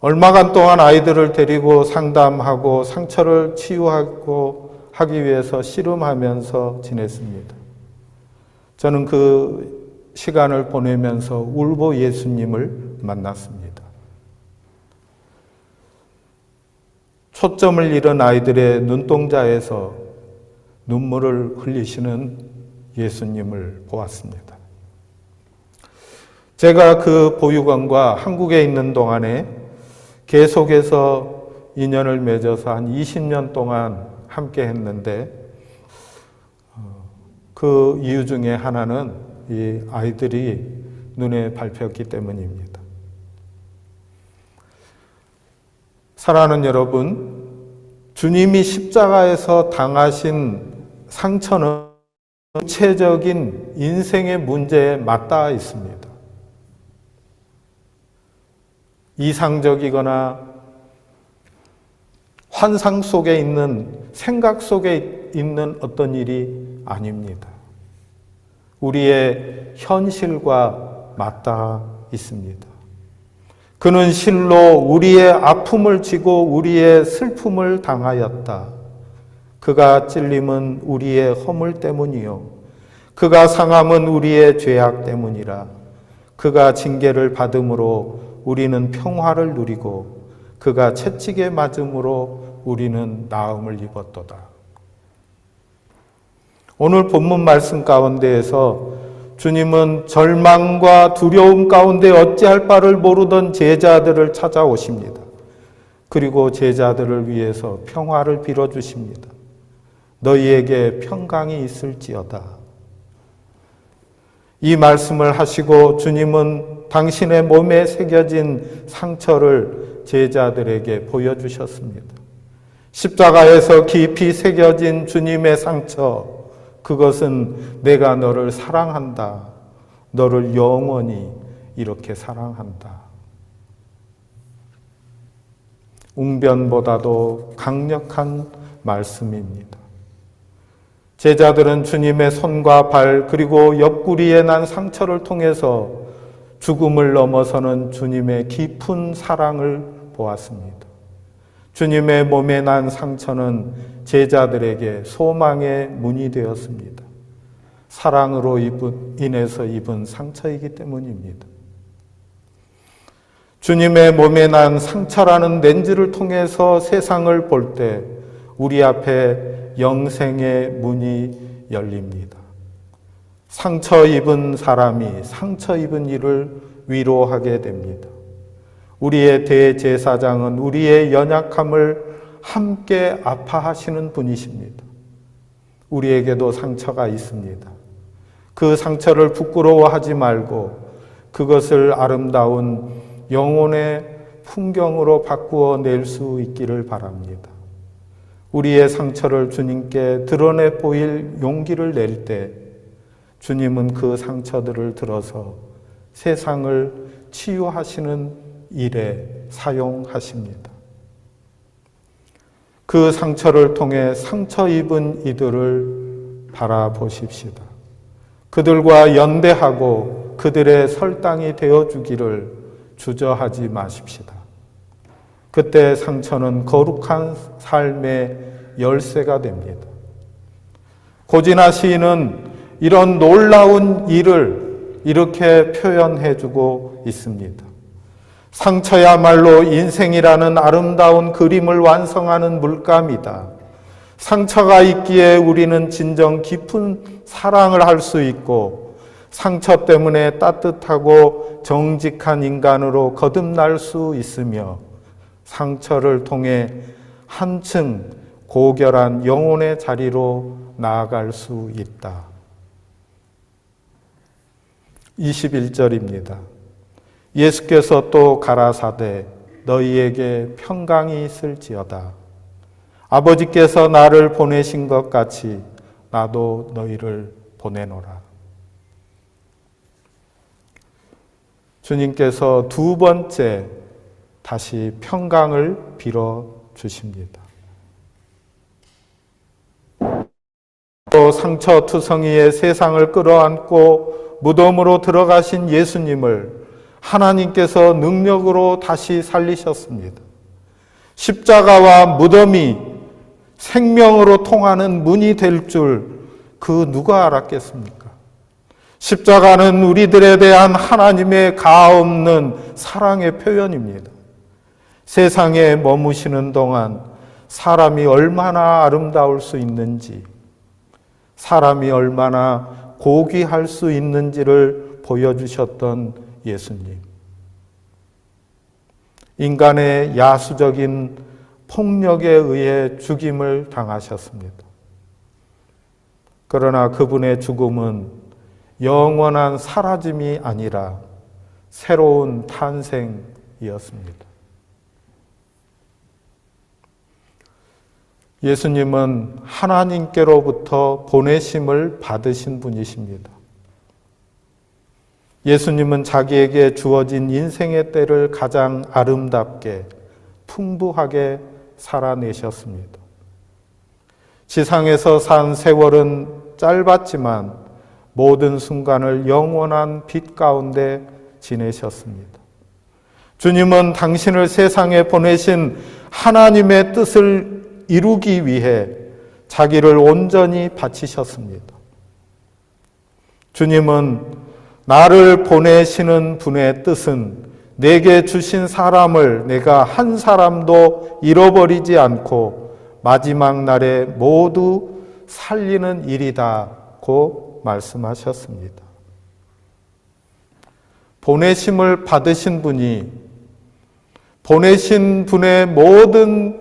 S1: 얼마간 동안 아이들을 데리고 상담하고 상처를 치유하고 하기 위해서 씨름하면서 지냈습니다. 저는 그 시간을 보내면서 울보 예수님을 만났습니다. 초점을 잃은 아이들의 눈동자에서 눈물을 흘리시는 예수님을 보았습니다. 제가 그 보육원과 한국에 있는 동안에 계속해서 인연을 맺어서 한 20년 동안 함께 했는데 그 이유 중에 하나는 이 아이들이 눈에 밟혔기 때문입니다. 사랑하는 여러분, 주님이 십자가에서 당하신 상처는 구체적인 인생의 문제에 맞닿아 있습니다. 이상적이거나 환상 속에 있는, 생각 속에 있는 어떤 일이 아닙니다. 우리의 현실과 맞닿아 있습니다. 그는 실로 우리의 아픔을 지고 우리의 슬픔을 당하였다. 그가 찔림은 우리의 허물 때문이요 그가 상함은 우리의 죄악 때문이라. 그가 징계를 받음으로 우리는 평화를 누리고 그가 채찍에 맞음으로 우리는 나음을 입었도다. 오늘 본문 말씀 가운데에서 주님은 절망과 두려움 가운데 어찌할 바를 모르던 제자들을 찾아오십니다. 그리고 제자들을 위해서 평화를 빌어주십니다. 너희에게 평강이 있을지어다. 이 말씀을 하시고 주님은 당신의 몸에 새겨진 상처를 제자들에게 보여주셨습니다. 십자가에서 깊이 새겨진 주님의 상처, 그것은 내가 너를 사랑한다. 너를 영원히 이렇게 사랑한다. 웅변보다도 강력한 말씀입니다. 제자들은 주님의 손과 발 그리고 옆구리에 난 상처를 통해서 죽음을 넘어서는 주님의 깊은 사랑을 보았습니다. 주님의 몸에 난 상처는 제자들에게 소망의 문이 되었습니다. 사랑으로 인해서 입은 상처이기 때문입니다. 주님의 몸에 난 상처라는 렌즈를 통해서 세상을 볼 때 우리 앞에 영생의 문이 열립니다. 상처 입은 사람이 상처 입은 이를 위로하게 됩니다. 우리의 대제사장은 우리의 연약함을 함께 아파하시는 분이십니다. 우리에게도 상처가 있습니다. 그 상처를 부끄러워하지 말고 그것을 아름다운 영혼의 풍경으로 바꾸어 낼 수 있기를 바랍니다. 우리의 상처를 주님께 드러내 보일 용기를 낼 때 주님은 그 상처들을 들어서 세상을 치유하시는 일에 사용하십니다. 그 상처를 통해 상처 입은 이들을 바라보십시다. 그들과 연대하고 그들의 설당이 되어주기를 주저하지 마십시다. 그때 상처는 거룩한 삶의 열쇠가 됩니다. 고진아 시인은 이런 놀라운 일을 이렇게 표현해주고 있습니다. 상처야말로 인생이라는 아름다운 그림을 완성하는 물감이다. 상처가 있기에 우리는 진정 깊은 사랑을 할 수 있고 상처 때문에 따뜻하고 정직한 인간으로 거듭날 수 있으며 상처를 통해 한층 고결한 영혼의 자리로 나아갈 수 있다. 21절입니다. 예수께서 또 가라사대 너희에게 평강이 있을지어다. 아버지께서 나를 보내신 것 같이 나도 너희를 보내노라. 주님께서 두 번째 다시 평강을 빌어 주십니다. 또 상처투성이의 세상을 끌어안고 무덤으로 들어가신 예수님을 하나님께서 능력으로 다시 살리셨습니다. 십자가와 무덤이 생명으로 통하는 문이 될 줄 그 누가 알았겠습니까? 십자가는 우리들에 대한 하나님의 가없는 사랑의 표현입니다. 세상에 머무시는 동안 사람이 얼마나 아름다울 수 있는지, 사람이 얼마나 고귀할 수 있는지를 보여주셨던 예수님. 인간의 야수적인 폭력에 의해 죽임을 당하셨습니다. 그러나 그분의 죽음은 영원한 사라짐이 아니라 새로운 탄생이었습니다. 예수님은 하나님께로부터 보내심을 받으신 분이십니다. 예수님은 자기에게 주어진 인생의 때를 가장 아름답게 풍부하게 살아내셨습니다. 지상에서 산 세월은 짧았지만 모든 순간을 영원한 빛 가운데 지내셨습니다. 주님은 당신을 세상에 보내신 하나님의 뜻을 이루기 위해 자기를 온전히 바치셨습니다. 주님은 나를 보내시는 분의 뜻은 내게 주신 사람을 내가 한 사람도 잃어버리지 않고 마지막 날에 모두 살리는 일이다고 말씀하셨습니다. 보내심을 받으신 분이 보내신 분의 모든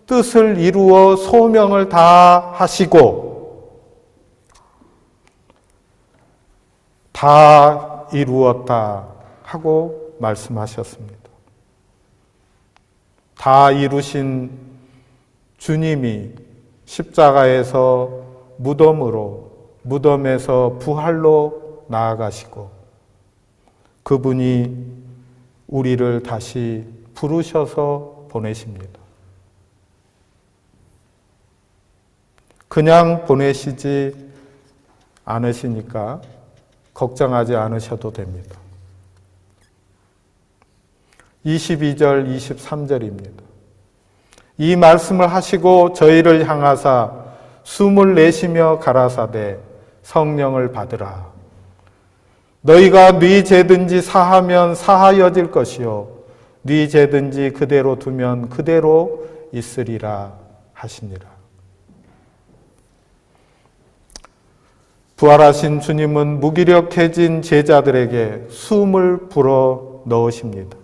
S1: 뜻을 이루어 소명을 다 하시고 다 이루었다 하고 말씀하셨습니다. 다 이루신 주님이 십자가에서 무덤에서 부활로 나아가시고 그분이 우리를 다시 부르셔서 보내십니다. 그냥 보내시지 않으시니까 걱정하지 않으셔도 됩니다. 22절, 23절입니다. 이 말씀을 하시고 저희를 향하사 숨을 내쉬며 가라사대 성령을 받으라. 너희가 네 죄든지 사하면 사하여질 것이요 네 죄든지 그대로 두면 그대로 있으리라 하시니라. 부활하신 주님은 무기력해진 제자들에게 숨을 불어 넣으십니다.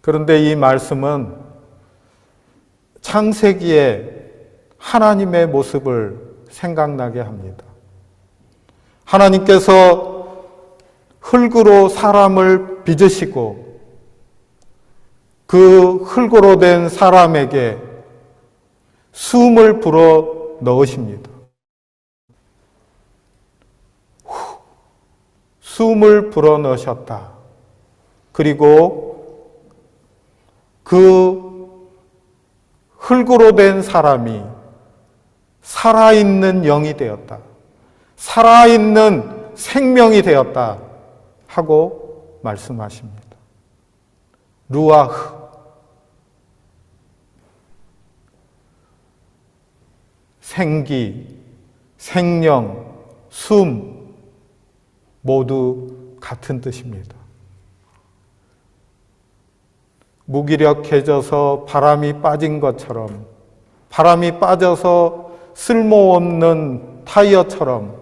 S1: 그런데 이 말씀은 창세기에 하나님의 모습을 생각나게 합니다. 하나님께서 흙으로 사람을 빚으시고 그 흙으로 된 사람에게 숨을 불어 넣으십니다. 숨을 불어 넣으셨다. 그리고 그 흙으로 된 사람이 살아있는 영이 되었다. 살아있는 생명이 되었다. 하고 말씀하십니다. 루아흐. 생기, 생명, 숨 모두 같은 뜻입니다. 무기력해져서 바람이 빠진 것처럼, 바람이 빠져서 쓸모없는 타이어처럼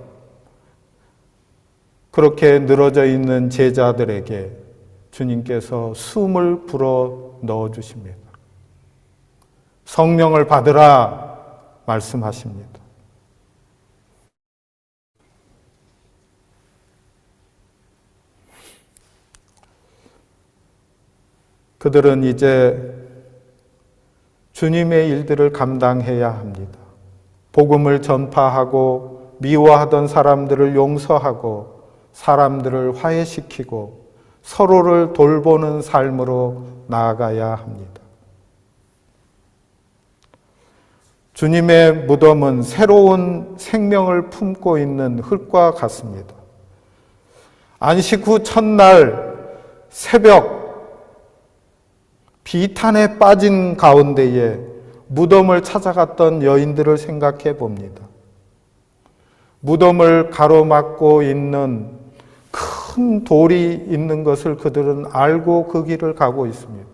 S1: 그렇게 늘어져 있는 제자들에게 주님께서 숨을 불어 넣어주십니다. 성령을 받으라 말씀하십니다. 그들은 이제 주님의 일들을 감당해야 합니다. 복음을 전파하고 미워하던 사람들을 용서하고 사람들을 화해시키고 서로를 돌보는 삶으로 나아가야 합니다. 주님의 무덤은 새로운 생명을 품고 있는 흙과 같습니다. 안식 후 첫날 새벽 비탄에 빠진 가운데에 무덤을 찾아갔던 여인들을 생각해 봅니다. 무덤을 가로막고 있는 큰 돌이 있는 것을 그들은 알고 그 길을 가고 있습니다.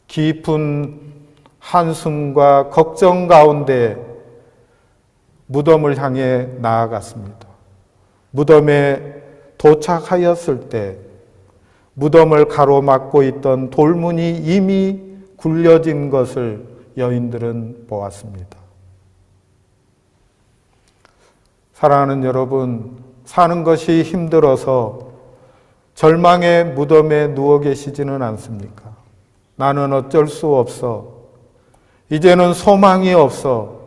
S1: 깊은 한숨과 걱정 가운데 무덤을 향해 나아갔습니다. 무덤에 도착하였을 때 무덤을 가로막고 있던 돌문이 이미 굴려진 것을 여인들은 보았습니다. 사랑하는 여러분, 사는 것이 힘들어서 절망의 무덤에 누워 계시지는 않습니까? 나는 어쩔 수 없어. 이제는 소망이 없어.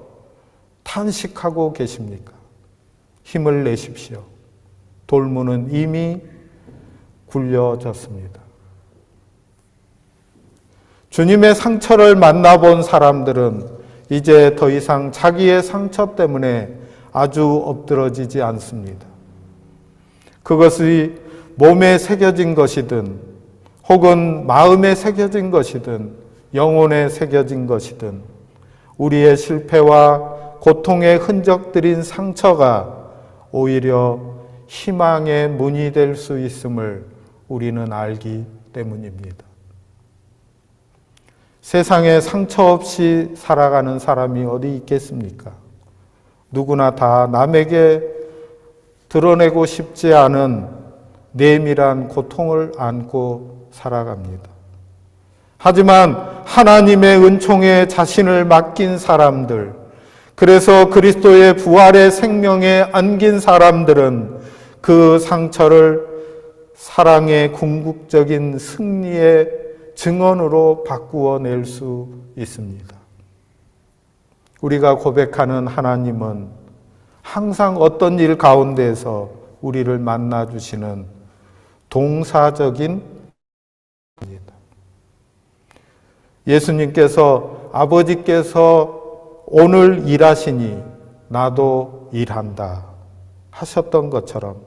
S1: 탄식하고 계십니까? 힘을 내십시오. 돌문은 이미 굴려졌습니다. 주님의 상처를 만나본 사람들은 이제 더 이상 자기의 상처 때문에 아주 엎드러지지 않습니다. 그것이 몸에 새겨진 것이든 혹은 마음에 새겨진 것이든 영혼에 새겨진 것이든 우리의 실패와 고통의 흔적들인 상처가 오히려 희망의 문이 될 수 있음을 우리는 알기 때문입니다. 세상에 상처 없이 살아가는 사람이 어디 있겠습니까? 누구나 다 남에게 드러내고 싶지 않은 내밀한 고통을 안고 살아갑니다. 하지만 하나님의 은총에 자신을 맡긴 사람들, 그래서 그리스도의 부활의 생명에 안긴 사람들은 그 상처를 사랑의 궁극적인 승리의 증언으로 바꾸어 낼 수 있습니다. 우리가 고백하는 하나님은 항상 어떤 일 가운데에서 우리를 만나주시는 동사적인 분입니다. 예수님께서 아버지께서 오늘 일하시니 나도 일한다 하셨던 것처럼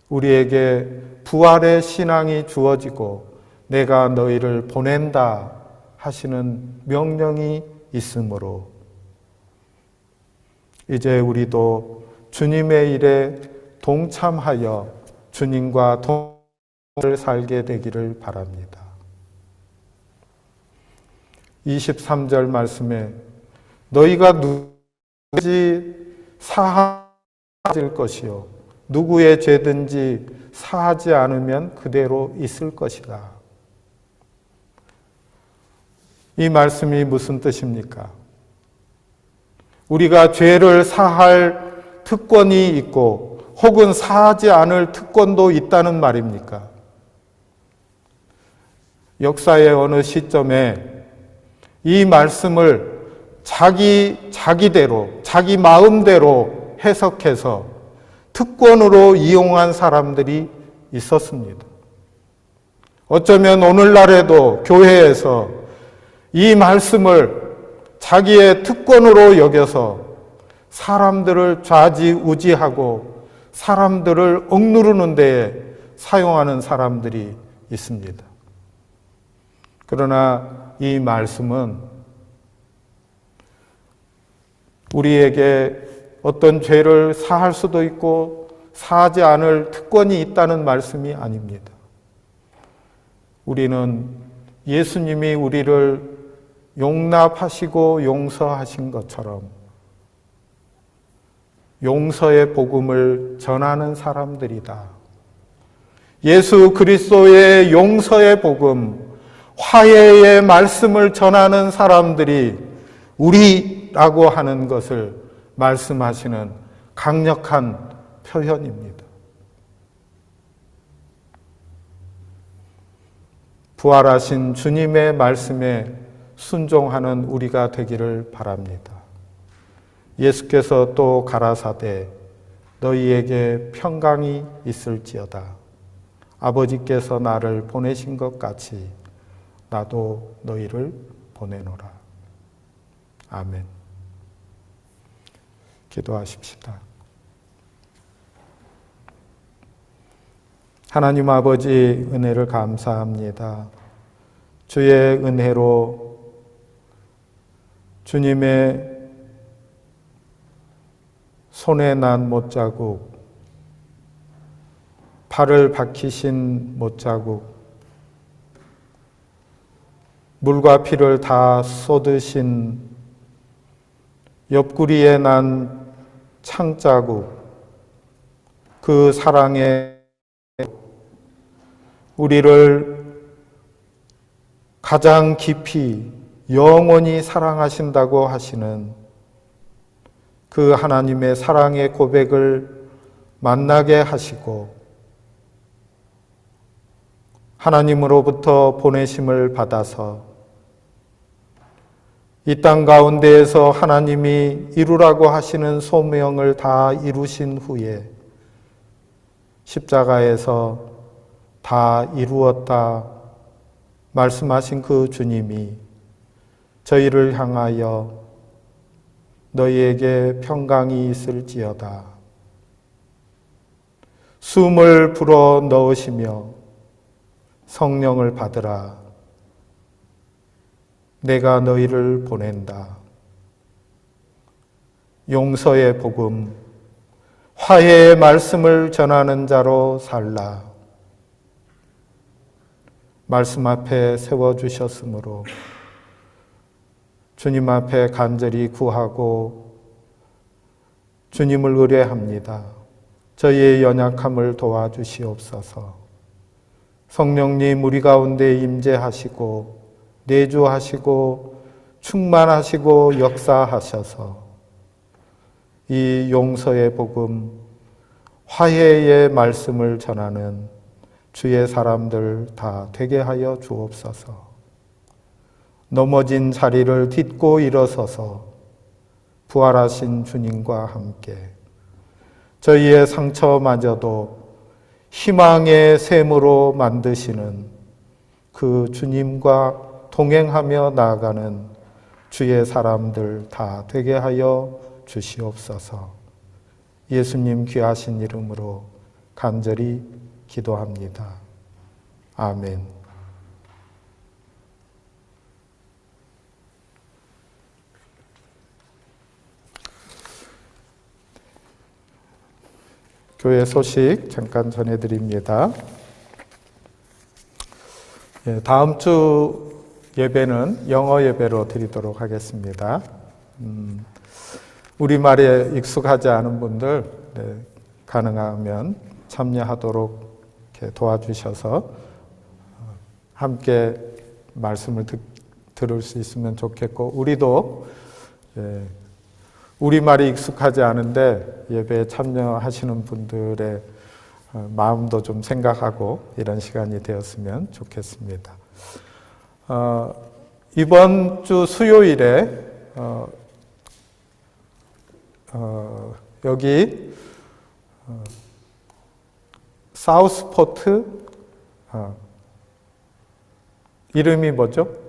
S1: 우리에게 부활의 신앙이 주어지고 내가 너희를 보낸다 하시는 명령이 있으므로 이제 우리도 주님의 일에 동참하여 주님과 동을 살게 되기를 바랍니다. 23절 말씀에 너희가 누구든지 사하질 것이요 누구의 죄든지 사하지 않으면 그대로 있을 것이다. 이 말씀이 무슨 뜻입니까? 우리가 죄를 사할 특권이 있고 혹은 사하지 않을 특권도 있다는 말입니까? 역사의 어느 시점에 이 말씀을 자기대로, 자기 마음대로 해석해서 특권으로 이용한 사람들이 있었습니다. 어쩌면 오늘날에도 교회에서 이 말씀을 자기의 특권으로 여겨서 사람들을 좌지우지하고 사람들을 억누르는 데에 사용하는 사람들이 있습니다. 그러나 이 말씀은 우리에게 어떤 죄를 사할 수도 있고 사하지 않을 특권이 있다는 말씀이 아닙니다. 우리는 예수님이 우리를 용납하시고 용서하신 것처럼 용서의 복음을 전하는 사람들이다. 예수 그리스도의 용서의 복음, 화해의 말씀을 전하는 사람들이 우리라고 하는 것을 말씀하시는 강력한 표현입니다. 부활하신 주님의 말씀에 순종하는 우리가 되기를 바랍니다. 예수께서 또 가라사대 너희에게 평강이 있을지어다. 아버지께서 나를 보내신 것 같이 나도 너희를 보내노라. 아멘. 기도하십시다. 하나님 아버지 은혜를 감사합니다. 주의 은혜로 주님의 손에 난 못자국, 발을 박히신 못자국, 물과 피를 다 쏟으신 옆구리에 난 창자국, 그 사랑에 우리를 가장 깊이 영원히 사랑하신다고 하시는 그 하나님의 사랑의 고백을 만나게 하시고 하나님으로부터 보내심을 받아서 이 땅 가운데에서 하나님이 이루라고 하시는 소명을 다 이루신 후에 십자가에서 다 이루었다 말씀하신 그 주님이 저희를 향하여 너희에게 평강이 있을지어다. 숨을 불어 넣으시며 성령을 받으라. 내가 너희를 보낸다. 용서의 복음, 화해의 말씀을 전하는 자로 살라. 말씀 앞에 세워주셨으므로 주님 앞에 간절히 구하고 주님을 의뢰합니다. 저희의 연약함을 도와주시옵소서. 성령님 우리 가운데 임재하시고 내주하시고 충만하시고 역사하셔서 이 용서의 복음, 화해의 말씀을 전하는 주의 사람들 다 되게 하여 주옵소서. 넘어진 자리를 딛고 일어서서 부활하신 주님과 함께 저희의 상처마저도 희망의 샘으로 만드시는 그 주님과 동행하며 나아가는 주의 사람들 다 되게 하여 주시옵소서. 예수님 귀하신 이름으로 간절히 기도합니다. 아멘. 교회 소식 잠깐 전해드립니다. 다음 주 예배는 영어 예배로 드리도록 하겠습니다. 우리말에 익숙하지 않은 분들 가능하면 참여하도록 이렇게 도와주셔서 함께 말씀을 들을 수 있으면 좋겠고, 우리도 우리말이 익숙하지 않은데 예배에 참여하시는 분들의 마음도 좀 생각하고 이런 시간이 되었으면 좋겠습니다. 이번 주 수요일에 여기 사우스포트 이름이 뭐죠?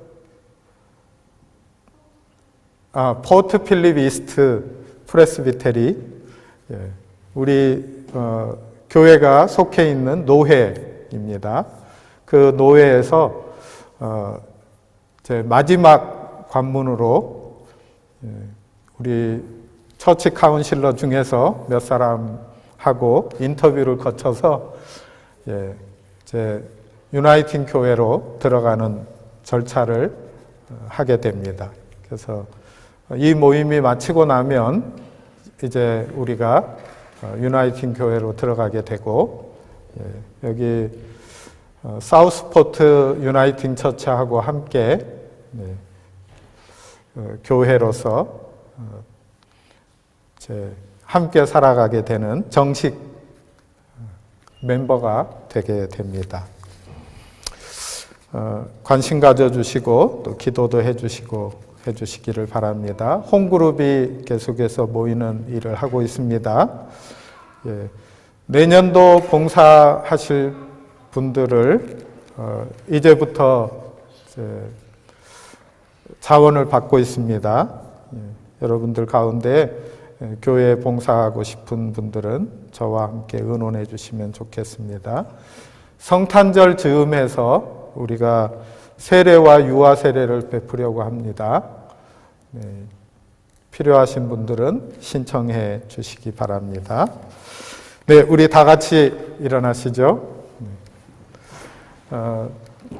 S1: 포트 필립 이스트 프레스비테리, 우리 교회가 속해 있는 노회입니다. 그 노회에서 제 마지막 관문으로 우리 처치 카운실러 중에서 몇 사람하고 인터뷰를 거쳐서 제 유나이팅 교회로 들어가는 절차를 하게 됩니다. 그래서 이 모임이 마치고 나면 이제 우리가 유나이팅 교회로 들어가게 되고, 여기 사우스포트 유나이팅 처치하고 함께 교회로서 함께 살아가게 되는 정식 멤버가 되게 됩니다. 관심 가져주시고 또 기도도 해주시기를 바랍니다. 홈그룹이 계속해서 모이는 일을 하고 있습니다. 내년도 봉사하실 분들을 이제부터 자원을 받고 있습니다. 여러분들 가운데 교회에 봉사하고 싶은 분들은 저와 함께 의논해 주시면 좋겠습니다. 성탄절 즈음해서 우리가 세례와 유아 세례를 베푸려고 합니다. 필요하신 분들은 신청해 주시기 바랍니다. 네, 우리 다 같이 일어나시죠.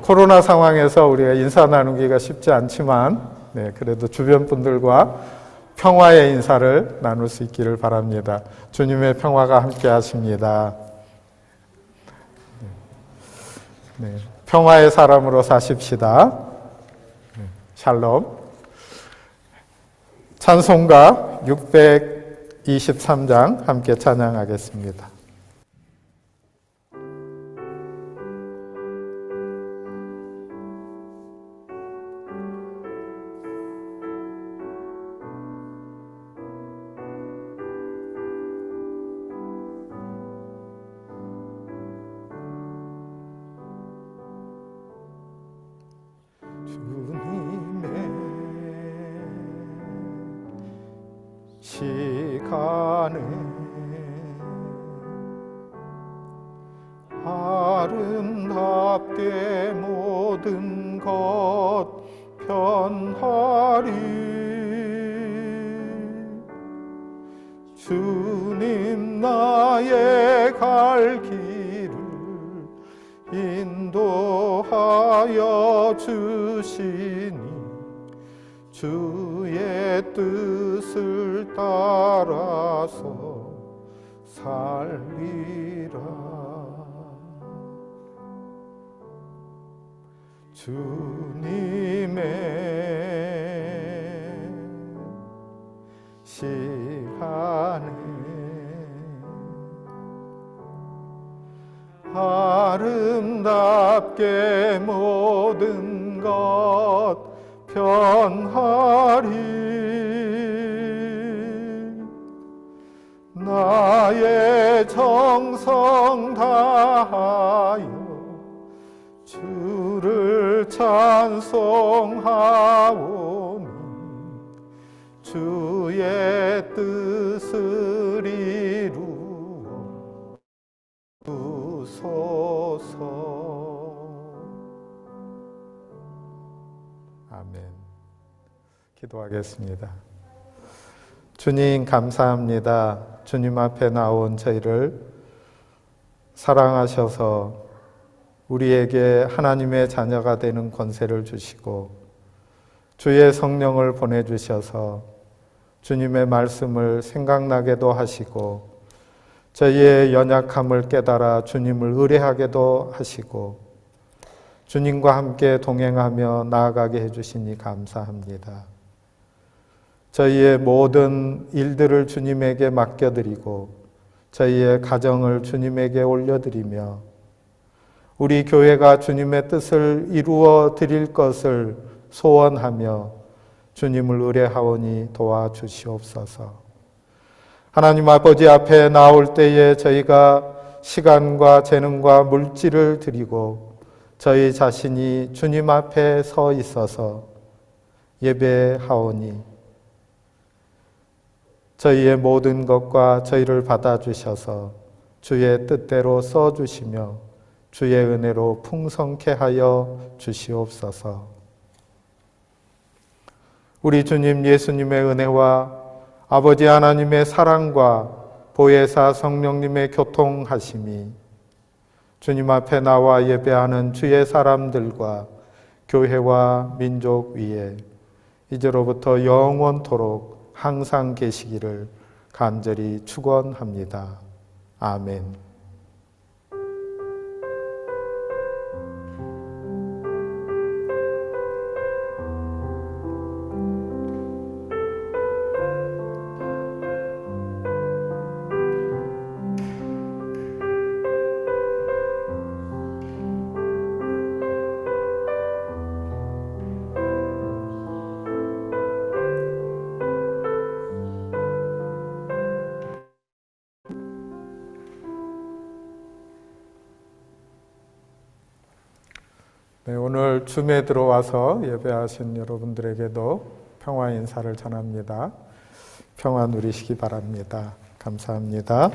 S1: 코로나 상황에서 우리가 인사 나누기가 쉽지 않지만, 그래도 주변 분들과 평화의 인사를 나눌 수 있기를 바랍니다. 주님의 평화가 함께 하십니다. 평화의 사람으로 사십시다. 샬롬. 찬송가 623장 함께 찬양하겠습니다. 시간에 아름답게 모든 것 변하리. 주님 나의 갈 길을 인도하여 주시니 주의 뜻을 따라서 살리라. 주님의 시간에 아름답게 모든 것 변하리. 나의 정성 다하여 주를 찬송하오니 주의 뜻을 이루어 주소서. 아멘. 기도하겠습니다. 주님 감사합니다. 주님 앞에 나온 저희를 사랑하셔서 우리에게 하나님의 자녀가 되는 권세를 주시고 주의 성령을 보내주셔서 주님의 말씀을 생각나게도 하시고 저희의 연약함을 깨달아 주님을 의뢰하게도 하시고 주님과 함께 동행하며 나아가게 해주시니 감사합니다. 저희의 모든 일들을 주님에게 맡겨드리고 저희의 가정을 주님에게 올려드리며 우리 교회가 주님의 뜻을 이루어 드릴 것을 소원하며 주님을 의뢰하오니 도와주시옵소서. 하나님 아버지 앞에 나올 때에 저희가 시간과 재능과 물질을 드리고 저희 자신이 주님 앞에 서 있어서 예배하오니 저희의 모든 것과 저희를 받아주셔서 주의 뜻대로 써주시며 주의 은혜로 풍성케 하여 주시옵소서. 우리 주님 예수님의 은혜와 아버지 하나님의 사랑과 보혜사 성령님의 교통하심이 주님 앞에 나와 예배하는 주의 사람들과 교회와 민족 위에 이제로부터 영원토록 항상 계시기를 간절히 축원합니다. 아멘. 네, 오늘 줌에 들어와서 예배하신 여러분들에게도 평화 인사를 전합니다. 평화 누리시기 바랍니다. 감사합니다.